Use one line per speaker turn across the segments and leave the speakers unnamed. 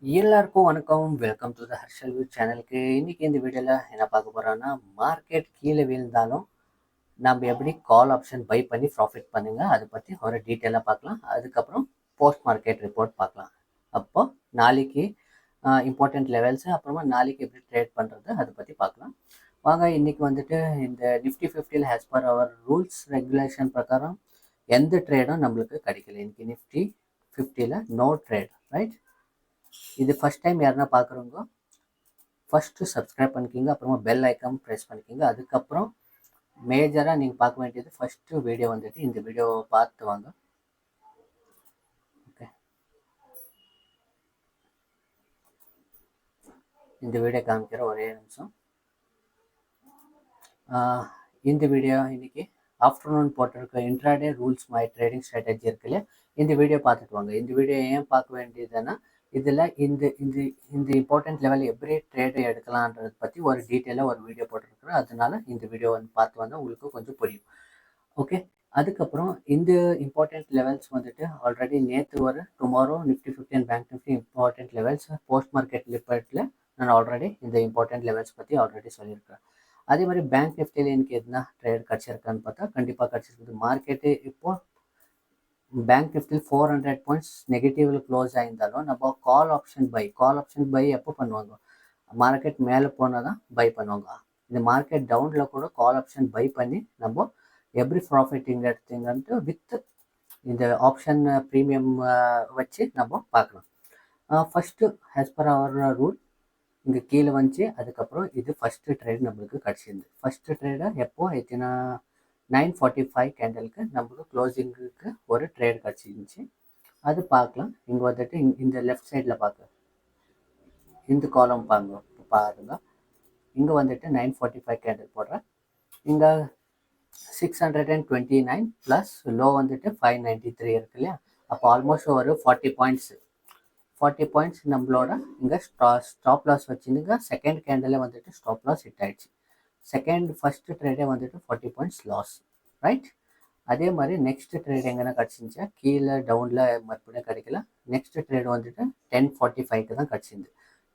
எல்லாருக்கும் வணக்கம். Welcome to the Harshal view சேனலுக்கு. இன்னைக்கு இந்த வீடியோவில் என்ன பார்க்க போகிறோன்னா, மார்க்கெட் கீழே விழுந்தாலும் நம்ம எப்படி கால் ஆப்ஷன் பை பண்ணி ப்ராஃபிட் பண்ணுங்க அதை பற்றி ஒரு டீட்டெயிலாக பார்க்கலாம். அதுக்கப்புறம் போஸ்ட் மார்க்கெட் ரிப்போர்ட் பார்க்கலாம். அப்போ நாளைக்கு இம்பார்ட்டண்ட் லெவல்ஸு, அப்புறமா நாளைக்கு எப்படி ட்ரேட் பண்ணுறது அதை பற்றி பார்க்கலாம். வாங்க. இன்னைக்கு வந்துட்டு இந்த Nifty 50 as per our rules regulation பிரகாரம் எந்த ட்ரேடும் நம்மளுக்கு கிடைக்கல. இன்னைக்கு நிஃப்டி 50 நோ ட்ரேட், ரைட்? இது ஃபர்ஸ்ட் டைம் யாருன்னா பார்க்குறவங்க ஃபஸ்ட்டு சப்ஸ்கிரைப் பண்ணிக்கிங்க, அப்புறமா பெல் ஐக்கான் ப்ரெஸ் பண்ணிக்கிங்க. அதுக்கப்புறம் மேஜராக நீங்கள் பார்க்க வேண்டியது ஃபஸ்ட்டு வீடியோ வந்துட்டு இந்த வீடியோவை பார்த்து வாங்க. ஓகே, இந்த வீடியோ காமிக்கிற ஒரே நிமிஷம். இந்த வீடியோ இன்னைக்கு ஆஃப்டர்நூன் போட்டிருக்க intraday rules my trading strategy இருக்கு இல்லையா, இந்த வீடியோ பார்த்துட்டு வாங்க. இந்த வீடியோ ஏன் பார்க்க வேண்டியதுன்னா, இதில் இந்த இந்த இந்த இம்பார்ட்டன்ட் லெவல் எப்படி ட்ரேடு எடுக்கலான்றதை பற்றி ஒரு டீட்டெயிலாக ஒரு வீடியோ போட்டிருக்கிறேன். அதனால இந்த வீடியோ பார்த்து வந்தால் உங்களுக்கு கொஞ்சம் புரியும். ஓகே, அதுக்கப்புறம் இந்த இம்பார்ட்டன்ட் லெவல்ஸ் வந்துட்டு ஆல்ரெடி நேற்று ஒரு tomorrow Nifty 50 and bank Nifty important levels post market ரிப்போர்ட்டில் நான் ஆல்ரெடி இந்த இம்பார்ட்டன்ட் லெவல்ஸ் பற்றி ஆல்ரெடி சொல்லியிருக்கிறேன். அதே மாதிரி பேங்க் நிஃப்டியில் எனக்கு எதுனா ட்ரேட் கிடச்சிருக்கான்னு பார்த்தா கண்டிப்பாக கிடச்சிருக்குது. மார்க்கெட்டு இப்போது பேங்க் நிஃப்டியில் 400 பாயிண்ட்ஸ் நெகட்டிவ்ல க்ளோஸ் ஆயிருந்தாலும் நம்ம கால் ஆப்ஷன் பை எப்போ பண்ணுவாங்க? மார்க்கெட் மேலே போனால் தான் பை பண்ணுவாங்க. இந்த மார்க்கெட் டவுனில் கூட கால் ஆப்ஷன் பை பண்ணி நம்ம எப்படி ப்ராஃபிட்டிங் எடுத்தீங்கன்ட்டு வித் இந்த ஆப்ஷன் ப்ரீமியம் வச்சு நம்ம பார்க்கலாம். ஃபஸ்ட்டு ஆஸ் பர் அவர் ரூல் இங்கே கீழே வந்துச்சு. அதுக்கப்புறம் இது ஃபஸ்ட்டு ட்ரேட் நம்மளுக்கு கிடச்சிருந்து. ஃபஸ்ட்டு ட்ரேடை எப்போ எத்தனை 9:45 கேண்டலுக்கு நம்மளுக்கு க்ளோசிங்குக்கு ஒரு ட்ரேட் கிடச்சிருந்துச்சு. அது பார்க்கலாம். இங்கே வந்துட்டு இந்த லெஃப்ட் சைடில் பார்க்க இந்த காலம் பாருங்க. இங்கே வந்துட்டு 9:45 கேண்டில் போடுறேன். இங்கே 629 ப்ளஸ் லோ வந்துட்டு 593 இருக்கு இல்லையா. அப்போ ஆல்மோஸ்ட் ஒரு 40 பாயிண்ட்ஸ் நம்மளோட இங்கே ஸ்டாப் லாஸ் வச்சுருந்துங்க. செகண்ட் கேண்டில் வந்துட்டு ஸ்டாப் லாஸ் ஹிட் ஆயிடுச்சு. ஃபஸ்ட்டு ட்ரேடே வந்துட்டு 40 பாயிண்ட்ஸ் லாஸ், ரைட்? அதே மாதிரி நெக்ஸ்ட் ட்ரேட் எங்கன்னா கிடச்சிருந்துச்சா, கீழே டவுனில் மறுபடியும் கிடைக்கல. நெக்ஸ்ட் ட்ரேட் வந்துட்டு 10:45 தான் கிடச்சிருந்து.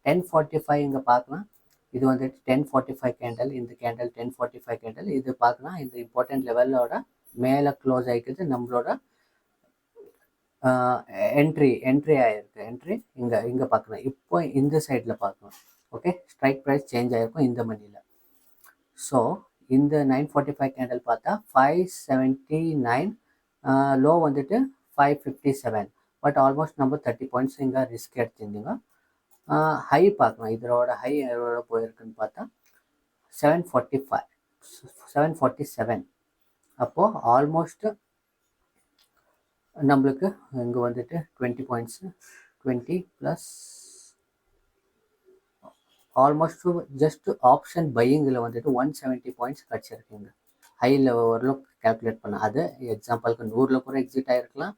10:45 இங்கே பார்க்கலாம். இது வந்துட்டு 10:45 கேண்டல், இந்த கேண்டல் 10:45 கேண்டல். இது பார்க்கலாம், இந்த இம்பார்ட்டன்ட் லெவலோட மேலே க்ளோஸ் ஆகிக்குது. நம்மளோட என்ட்ரி ஆகிருக்கு. இங்கே பார்க்கலாம். இப்போ இந்த சைடில் பார்க்கலாம். ஓகே, ஸ்ட்ரைக் ப்ரைஸ் சேஞ்ச் ஆகிருக்கும் இந்த மணியில். ஸோ இந்த 9:45 கேண்டல் பார்த்தா 579, லோ வந்துட்டு 557. பட் ஆல்மோஸ்ட் நம்ம 30 பாயிண்ட்ஸ் இங்கே ரிஸ்க் எடுத்திருந்தீங்க. ஹை பார்க்கலாம். இதோட ஹை எவ்வளோ போயிருக்குன்னு பார்த்தா 747. அப்போது ஆல்மோஸ்ட் நம்மளுக்கு இங்கே வந்துட்டு 20 points 20 plus almost just option பையிங்கில் வந்துட்டு 170 பாயிண்ட்ஸ் கிடச்சிருக்குங்க. ஹை லெவலில் கேல்குலேட் பண்ண அது எக்ஸாம்பிளுக்கு 100 கூட எக்ஸிட் ஆகிருக்கலாம்,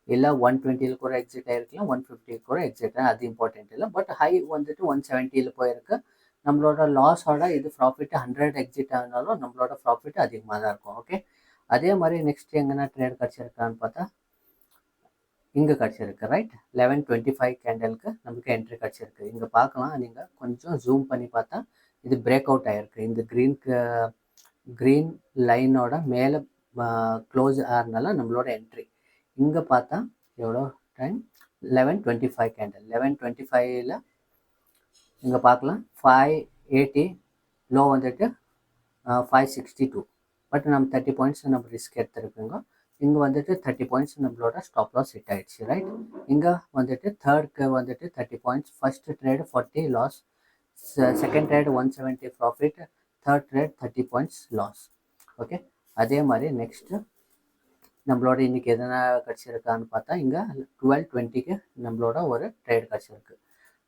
இல்லை 120 கூட எக்ஸிட் ஆகிருக்கலாம், 150 கூட எக்ஸிட் ஆகி அது இம்பார்ட்டன்ட் இல்லை. பட் ஹை வந்துட்டு 170 போயிருக்கு. நம்மளோட லாஸோட இது ப்ராஃபிட் 100 எக்ஸிட் ஆனாலும் நம்மளோட ப்ராஃபிட் அதிகமாக தான் இருக்கும். ஓகே, அதே மாதிரி நெக்ஸ்ட் எங்கன்னா ட்ரேட் கிடச்சிருக்கான்னு பார்த்தா இங்கே கிடச்சிருக்கு, ரைட்? 11:25 கேண்டலுக்கு நமக்கு என்ட்ரி கிடச்சிருக்கு. இங்கே பார்க்கலாம். நீங்கள் கொஞ்சம் ஜூம் பண்ணி பார்த்தா இது பிரேக் அவுட் ஆகிருக்கு. இந்த க்ரீன் லைனோட மேலே க்ளோஸ் ஆகிறதுனால நம்மளோட என்ட்ரி. இங்கே பார்த்தா எவ்வளோ டைம் 11:25 கேண்டல். 11:25ல் இங்கே பார்க்கலாம் 580, லோ வந்துட்டு 562. பட் நம்ம 30 பாயிண்ட்ஸ் நம்ம ரிஸ்க் எடுத்துருக்குங்க. இங்கே வந்துட்டு 30 பாயிண்ட்ஸ் நம்மளோட ஸ்டாப் லாஸ் ஹிட் ஆயிடுச்சு, ரைட்? இங்கே வந்துட்டு தேர்ட்க்கு வந்துட்டு 30 points. First trade 40 loss, second trade 170 profit, third trade 30 points loss. Okay, அதே மாதிரி நெக்ஸ்ட்டு நம்மளோட இன்றைக்கி எதனா கிடச்சிருக்கான்னு பார்த்தா இங்கே 12:20க்கு நம்மளோட ஒரு ட்ரேட் கிடச்சிருக்கு.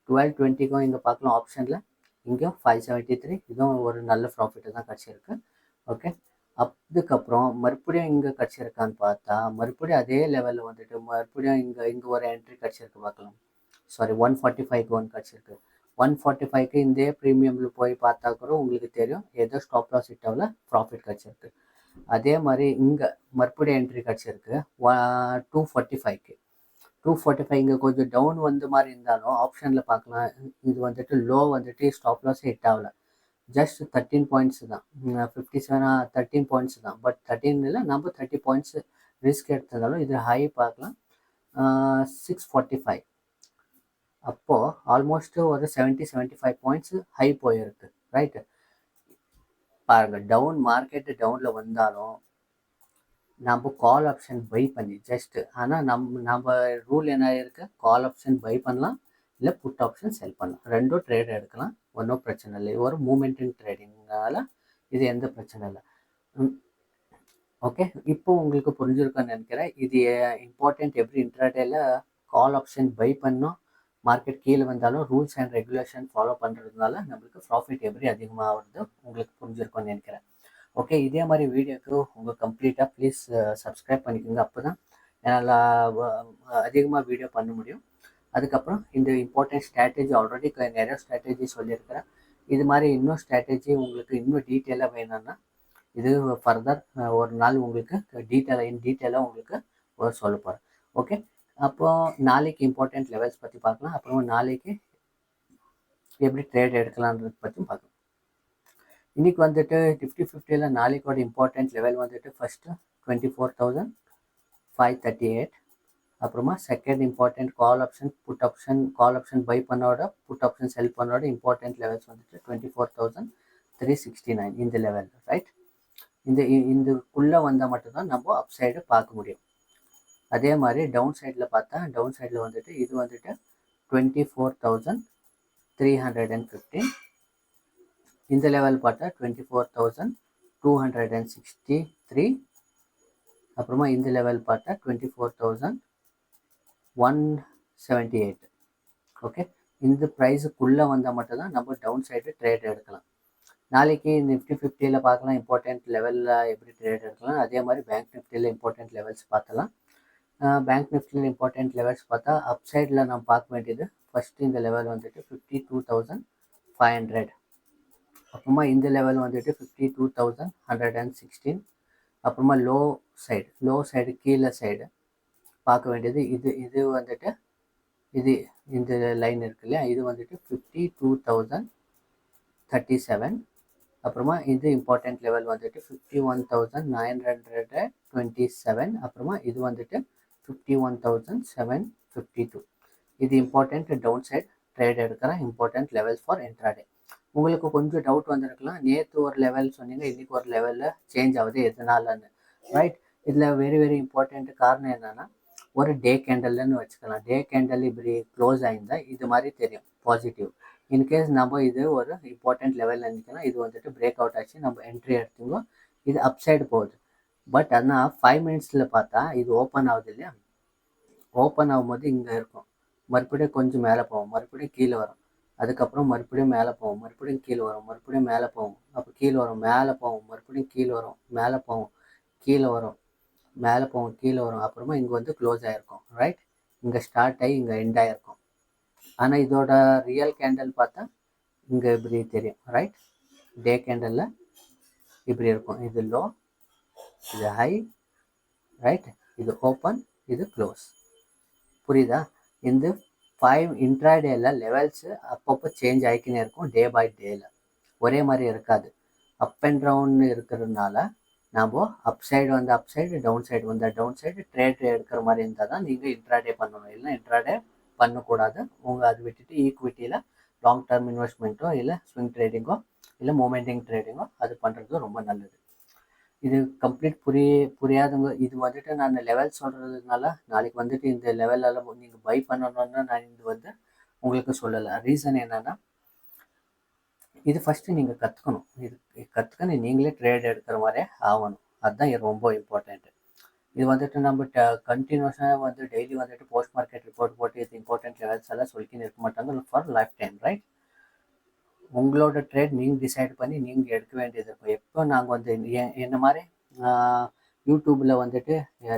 12:20க்கும் இங்கே பார்க்கலாம் ஆப்ஷனில் இங்கே 573. இதுவும் ஒரு நல்ல ப்ராஃபிட்டு தான் கிடச்சிருக்கு. ஓகே, அதுக்கப்புறம் மறுபடியும் இங்கே கிடச்சிருக்கான்னு பார்த்தா மறுபடியும் அதே லெவலில் வந்துட்டு மறுபடியும் இங்கே ஒரு என்ட்ரி கிடச்சிருக்கு பார்க்கலாம். சாரி, 145க்கு ஒன்று கிடச்சிருக்கு. 145க்கு இந்த ப்ரீமியமில் போய் பார்த்தா கூட உங்களுக்கு தெரியும் ஏதோ ஸ்டாப் லாஸ் ஹிட்டாவில் ப்ராஃபிட் கிடச்சிருக்கு. அதே மாதிரி இங்கே மறுபடியும் என்ட்ரி கிடச்சிருக்கு 245க்கு. 245 இங்கே கொஞ்சம் டவுன் வந்த மாதிரி இருந்தாலும் ஆப்ஷனில் பார்க்கலாம். இது வந்துட்டு லோ வந்துட்டு ஸ்டாப் லாஸ் ஹிட் ஆகல, ஜஸ்ட் 13 பாயிண்ட்ஸ் தான். 57 13 பாயிண்ட்ஸ் தான். பட் 13 இல்லை, நம்ம 30 பாயிண்ட்ஸ் ரிஸ்க் எடுத்ததாலும் இது ஹை பார்க்கலாம் 645. அப்போது ஆல்மோஸ்ட் ஒரு 70-75 பாயிண்ட்ஸ் ஹை போயிருக்கு. ரைட்டு, பாருங்கள் டவுன் மார்க்கெட்டு டவுனில் வந்தாலும் நம்ம கால் ஆப்ஷன் பை பண்ணி ஜஸ்ட்டு, ஆனால் நம்ம ரூல் என்ன இருக்குது, கால் ஆப்ஷன் பை பண்ணலாம், இல்லை புட் ஆப்ஷன் செல் பண்ணலாம், ரெண்டும் ட்ரேட் எடுக்கலாம், ஒன்றும் பிரச்சனை இல்லை. ஒரு மூமெண்டிங் ட்ரேடிங்னால இது எந்த பிரச்சனை இல்லை. ஓகே, இப்போ உங்களுக்கு புரிஞ்சிருக்குன்னு நினைக்கிறேன். இது இம்பார்ட்டண்ட். எப்படி இன்ட்ராடேல கால் ஆப்ஷன் பை பண்ணோம், மார்க்கெட் கீழே வந்தாலும் ரூல்ஸ் அண்ட் ரெகுலேஷன் ஃபாலோ பண்ணுறதுனால நம்மளுக்கு ப்ராஃபிட் எப்படி அதிகமாக வருது உங்களுக்கு புரிஞ்சிருக்குன்னு நினைக்கிறேன். ஓகே, இதே மாதிரி வீடியோக்கு உங்கள் கம்ப்ளீட்டாக ப்ளீஸ் சப்ஸ்கிரைப் பண்ணிக்கோங்க. அப்போ தான் என்னால் அதிகமாக வீடியோ பண்ண முடியும். அதுக்கப்புறம் இந்த இம்பார்ட்டன்ட் ஸ்ட்ராட்டஜி ஆல்ரெடி நிறைய ஸ்ட்ராட்டஜி சொல்லியிருக்கிறேன். இது மாதிரி இன்னும் ஸ்ட்ராட்டஜி உங்களுக்கு இன்னும் டீட்டெயிலாக வேணும்னா இது ஃபர்தர் ஒரு நாள் உங்களுக்கு டீட்டெயிலாக உங்களுக்கு சொல்ல போகிறேன். ஓகே, அப்போது நாளைக்கு இம்பார்ட்டன்ட் லெவல்ஸ் பற்றி பார்க்கலாம். அப்புறமா நாளைக்கு எப்படி ட்ரேட் எடுக்கலான்றதை பற்றி பார்க்கலாம். இன்றைக்கி வந்துட்டு நிஃப்டி 50ல் நாளைக்கோட இம்பார்ட்டன்ட் லெவல் வந்துட்டு ஃபஸ்ட்டு 24,538. அப்புறமா second important call option call option buy பண்ணோட புட் ஆப்ஷன் செல் பண்ணோட இம்பார்ட்டன்ட் லெவல்ஸ் வந்துட்டு 24,369 இந்த லெவல். ரைட், இதுக்குள்ளே வந்தால் மட்டும்தான் நம்ம அப் சைடு பார்க்க முடியும். அதே மாதிரி டவுன் சைடில் பார்த்தா டவுன் சைடில் வந்துட்டு இது வந்துட்டு 24,315. இந்த லெவல் பார்த்தா 24,263. அப்புறமா இந்த லெவல் பார்த்தா 24,178. ஓகே, இந்த ப்ரைஸுக்குள்ளே வந்தால் மட்டும்தான் நம்ம டவுன் சைடு ட்ரேட் எடுக்கலாம். நாளைக்கு நிஃப்டி 50ல் பார்க்கலாம் இம்பார்ட்டன்ட் லெவலில் எப்படி ட்ரேட் எடுக்கலாம். அதே மாதிரி பேங்க் நிஃப்டியில் இம்பார்ட்டன்ட் லெவல்ஸ் பார்த்தலாம். பேங்க் நிஃப்டியில் இம்பார்ட்டன்ட் லெவல்ஸ் பார்த்தா அப் சைடில் நம்ம பார்க்க வேண்டியது ஃபஸ்ட்டு இந்த லெவல் வந்துட்டு 52,500. அப்புறமா இந்த லெவல் வந்துட்டு 52,116. அப்புறமா லோ சைடு கீழே சைடு பார்க்க வேண்டியது இது வந்துட்டு இந்த லைன் இருக்கு இல்லையா, இது வந்துட்டு 52,037. அப்புறமா இது இம்பார்ட்டன்ட் லெவல் வந்துட்டு 51,927. அப்புறமா இது வந்துட்டு 51,752. இது இம்பார்ட்டன்ட் டவுன் சைட் ட்ரேட் எடுக்கிற இம்பார்ட்டன்ட் லெவல்ஸ் ஃபார் இன்ட்ராடே. உங்களுக்கு கொஞ்சம் டவுட் வந்திருக்கலாம், நேற்று ஒரு லெவல் சொன்னீங்க, இன்றைக்கி ஒரு லெவலில் சேஞ்ச் ஆகுது எதனாலன்னு. ரைட், இதில் வெரி வெரி இம்பார்ட்டண்ட் காரணம் என்னென்னா, ஒரு டே கேண்டல்னு வச்சுக்கலாம். டே கேண்டல் இப்படி க்ளோஸ் ஆகிருந்தால் இது மாதிரி தெரியும் பாசிட்டிவ். இன்கேஸ் நம்ம இது ஒரு இம்பார்ட்டன்ட் லெவலில் இருந்துச்சுன்னா இது வந்துட்டு பிரேக் அவுட் ஆச்சு, நம்ம என்ட்ரி எடுத்துங்க, இது அப் சைடு போகுது. பட் ஆனால் 5 மினிட்ஸில் பார்த்தா இது ஓப்பன் ஆகுது இல்லையா, ஓப்பன் ஆகும்போது இங்கே இருக்கும், மறுபடியும் கொஞ்சம் மேலே போகும், மறுபடியும் கீழே வரும், அதுக்கப்புறம் மறுபடியும் மேலே போகும், மறுபடியும் கீழே வரும், மறுபடியும் மேலே போகும், அப்போ கீழே வரும், மேலே போகும், மறுபடியும் கீழே வரும், மேலே போகும், கீழே வரும், மேலே போகும், கீழே வரும். அப்புறமா இங்கே வந்து க்ளோஸ் ஆகிருக்கும். ரைட், இங்கே ஸ்டார்ட் ஆகி இங்கே எண்ட் ஆகிருக்கும். ஆனால் இதோட ரியல் கேண்டல் பார்த்தா இங்கே இப்படி தெரியும். ரைட், டே கேண்டலில் இப்படி இருக்கும், இது லோ, இது ஹை, ரைட், இது ஓப்பன், இது க்ளோஸ். புரியுதா? இந்த 5 இன்ட்ராடேல லெவல்ஸு அப்பப்போ சேஞ்ச் ஆகிக்கினே இருக்கும், டே பை டேல ஒரே மாதிரி இருக்காது. அப் அண்ட் டவுன் இருக்கிறதுனால நம்ம அப் சைடு வந்து அப் சைடு, டவுன் சைடு வந்து டவுன் சைடு ட்ரேட் எடுக்கிற மாதிரி இருந்தால் தான் நீங்கள் இன்ட்ராடே பண்ணணும். இல்லைன்னா இன்ட்ராடே பண்ணக்கூடாது. உங்கள் அது விட்டுட்டு ஈக்விட்டியில் லாங் டர்ம் இன்வெஸ்ட்மெண்ட்டோ இல்லை ஸ்விங் ட்ரேடிங்கோ இல்லை மூமெண்டிங் ட்ரேடிங்கோ அது பண்ணுறது ரொம்ப நல்லது. இது கம்ப்ளீட் புரியாதவங்க, இது வந்துட்டு நான் லெவல் சொல்கிறதுனால நாளைக்கு வந்துட்டு இந்த லெவலில் நீங்கள் பை பண்ணணும்னு நான் இது வந்து உங்களுக்கு சொல்லலை. ரீசன் என்னென்னா, இது ஃபஸ்ட்டு நீங்கள் கற்றுக்கணும். இது கற்றுக்கணும், நீங்களே ட்ரேட் எடுக்கிற மாதிரியே ஆகணும். அதுதான் ரொம்ப இம்பார்ட்டண்ட்டு. இது வந்துட்டு நம்ம கண்டினியூஸாக வந்து டெய்லி வந்துட்டு போஸ்ட் மார்க்கெட் ரிப்போர்ட் போட்டு இது இம்பார்ட்டன்ட் லெவல்ஸ் எல்லாம் சொல்லிக்கின்னு இருக்க மாட்டாங்க ஃபார் லைஃப் டைம். ரைட், உங்களோட ட்ரேட் நீங்கள் டிசைட் பண்ணி நீங்கள் எடுக்க வேண்டியது இருக்கும். எப்போ நாங்கள் வந்து என்ன மாதிரி யூடியூப்பில் வந்துட்டு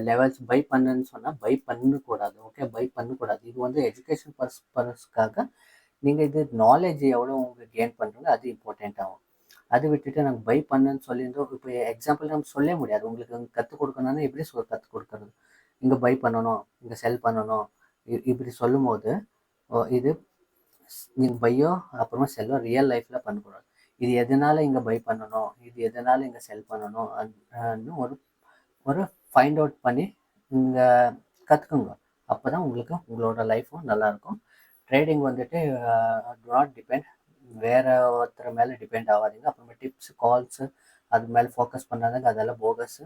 லெவல்ஸ் பை பண்ணுன்னு சொன்னால் பை பண்ணக்கூடாது. ஓகே, பை பண்ணக்கூடாது. இது வந்து எஜுகேஷன் பர்பஸ்க்காக நீங்கள் இது நாலேஜ் எவ்வளோ உங்களுக்கு கெயின் பண்ணுறீங்க அது இம்பார்ட்டண்ட் ஆகும். அது விட்டுட்டு நாங்கள் பை பண்ணுன்னு சொல்லியிருந்தோம். இப்போ எக்ஸாம்பிள் நம்ம சொல்ல முடியாது. உங்களுக்கு கற்றுக் கொடுக்கணும்னா எப்படி கற்றுக் கொடுக்கறது, இங்கே பை பண்ணணும், இங்கே செல் பண்ணணும், இப்படி சொல்லும்போது இது நீங்கள் பையோ அப்புறமா செல்லோ ரியல் லைஃப்பில் பண்ணக்கூடாது. இது எதனால் இங்கே பை பண்ணணும், இது எதனால் இங்கே செல் பண்ணணும் ஒரு ஒரு ஃபைண்ட் அவுட் பண்ணி இங்கே கற்றுக்குங்க. அப்போ தான் உங்களுக்கு உங்களோட லைஃப்பும் நல்லாயிருக்கும். ட்ரேடிங் வந்துட்டு டு நாட் டிபெண்ட், வேறு ஒருத்தர் மேலே டிபெண்ட் ஆகாதீங்க. அப்புறமா டிப்ஸு கால்ஸு அது மேலே ஃபோக்கஸ் பண்ணாதங்க, அதெல்லாம் போகஸு.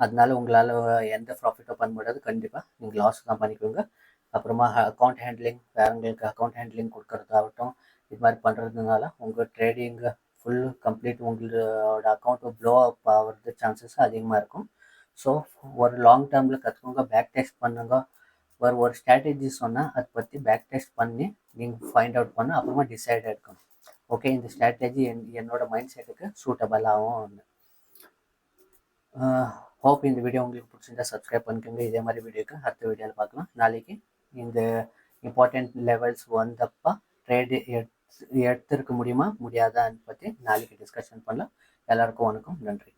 அதனால உங்களால் எந்த ப்ராஃபிட்டும் பண்ண முடியாது. கண்டிப்பாக நீங்கள் லாஸ் தான் பண்ணிக்கோங்க. அப்புறமா அக்கௌண்ட் ஹேண்ட்லிங், வேறவங்களுக்கு அக்கௌண்ட் ஹேண்ட்லிங் கொடுக்கறதாகட்டும், இது மாதிரி பண்ணுறதுனால உங்கள் ட்ரேடிங்கை கம்ப்ளீட் உங்களோட அக்கௌண்ட்டு ப்ளோ அப் ஆகிறது சான்சஸ் அதிகமாக இருக்கும். ஸோ ஒரு லாங் டேர்மில் கற்றுக்கோங்க, பேக் டெஸ்ட் பண்ணுங்க. ஒரு ஸ்ட்ராட்டஜி சொன்னால் அதை பற்றி பேக் டெஸ்ட் பண்ணி நீங்கள் ஃபைண்ட் அவுட் பண்ண அப்புறமா டிசைட் எடுக்கணும். ஓகே, இந்த ஸ்ட்ராட்டஜி என்னோட மைண்ட் செட்டுக்கு சூட்டபிள் ஆகும். ஹோப் இந்த வீடியோ உங்களுக்கு பிடிச்சிருந்தா சப்ஸ்கிரைப் பண்ணிக்கோங்க. இதே மாதிரி வீடியோக்கு அடுத்த வீடியோவில் பார்க்கலாம். நாளைக்கு இந்த இம்பார்ட்டண்ட் லெவல்ஸ் வந்தப்போ ட்ரேடு எடுத்திருக்க முடியுமா முடியாதான்னு பற்றி நாளைக்கு டிஸ்கஷன் பண்ணலாம். எல்லாருக்கும் வணக்கம், நன்றி.